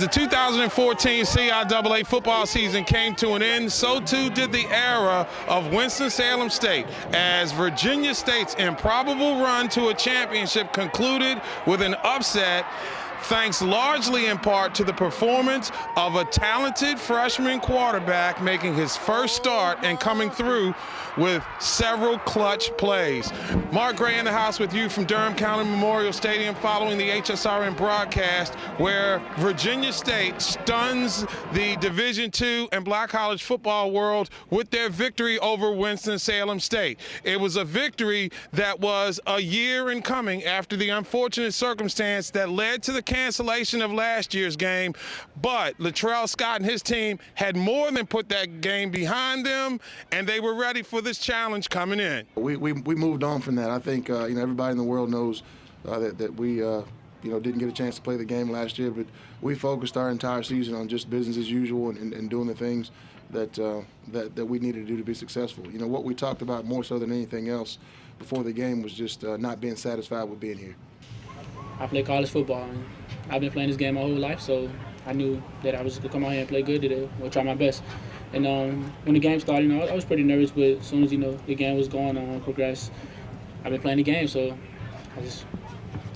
As the 2014 CIAA football season came to an end, so too did the era of Winston Salem State, as Virginia State's improbable run to a championship concluded with an upset, thanks largely in part to the performance of a talented freshman quarterback making his first start and coming through with several clutch plays. Mark Gray in the house with you from Durham County Memorial Stadium following the HSRN broadcast, where Virginia State stuns the Division II and black college football world with their victory over Winston-Salem State. It was a victory that was a year in coming after the unfortunate circumstance that led to the cancellation of last year's game, but Latrell Scott and his team had more than put that game behind them, and they were ready for this challenge coming in. We moved on from that. I think everybody in the world knows that we didn't get a chance to play the game last year, but we focused our entire season on just business as usual and doing the things that we needed to do to be successful. What we talked about more so than anything else before the game was just not being satisfied with being here. I play college football, and I've been playing this game my whole life, so I knew that I was going to come out here and play good today. I'll try my best. And when the game started, I was pretty nervous, but as soon as the game was going on, progressed, I've been playing the game, so I just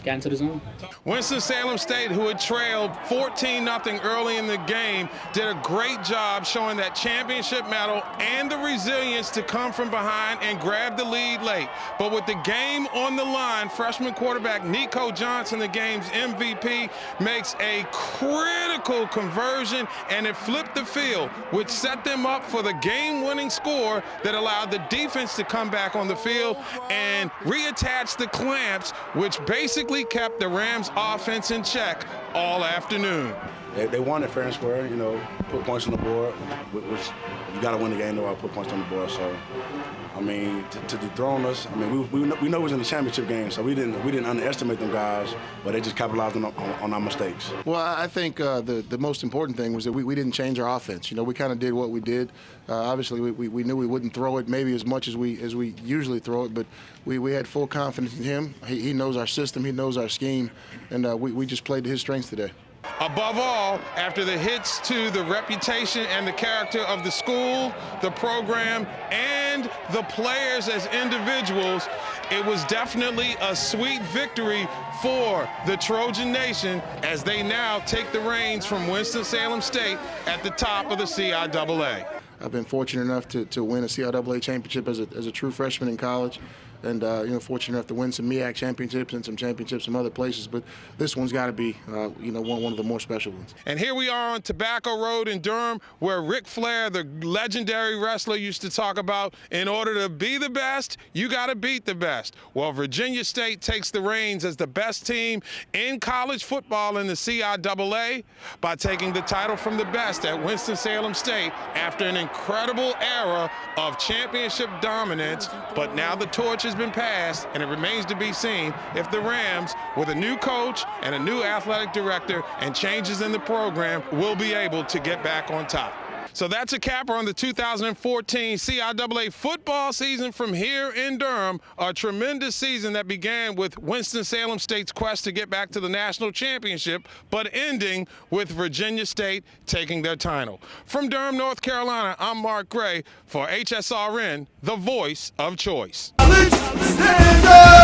got into the zone. Winston-Salem State, who had trailed 14-0 early in the game, did a great job showing that championship mettle and the resilience to come from behind and grab the lead late. But with the game on the line, freshman quarterback Nico Johnson, the game's MVP, makes a critical conversion, and it flipped the field, which set them up for the game-winning score that allowed the defense to come back on the field and reattach the clamps, which basically kept the Rams offense in check all afternoon. They wanted fair and square, put points on the board, which you got to win the game to put points on the board. So, to dethrone us, we know we was in the championship game, so we didn't underestimate them guys, but they just capitalized on our mistakes. Well, I think the most important thing was that we didn't change our offense. We kind of did what we did. Obviously, we knew we wouldn't throw it maybe as much as we usually throw it, but we had full confidence in him. He knows our system, he knows our scheme, and we just played to his strengths today. Above all, after the hits to the reputation and the character of the school, the program, and the players as individuals, it was definitely a sweet victory for the Trojan Nation as they now take the reins from Winston-Salem State at the top of the CIAA. I've been fortunate enough to win a CIAA championship as a true freshman in college, and fortunate enough to win some MEAC championships and some championships from other places. But this one's got to be, one of the more special ones. And here we are on Tobacco Road in Durham, where Ric Flair, the legendary wrestler, used to talk about, in order to be the best, you got to beat the best. Well, Virginia State takes the reins as the best team in college football in the CIAA by taking the title from the best at Winston-Salem State after an incredible era of championship dominance. But now the torch has been passed, and it remains to be seen if the Rams, with a new coach and a new athletic director and changes in the program, will be able to get back on top. So that's a capper on the 2014 CIAA football season from here in Durham, a tremendous season that began with Winston-Salem State's quest to get back to the national championship, but ending with Virginia State taking their title. From Durham, North Carolina, I'm Mark Gray for HSRN, the voice of choice. Stand up!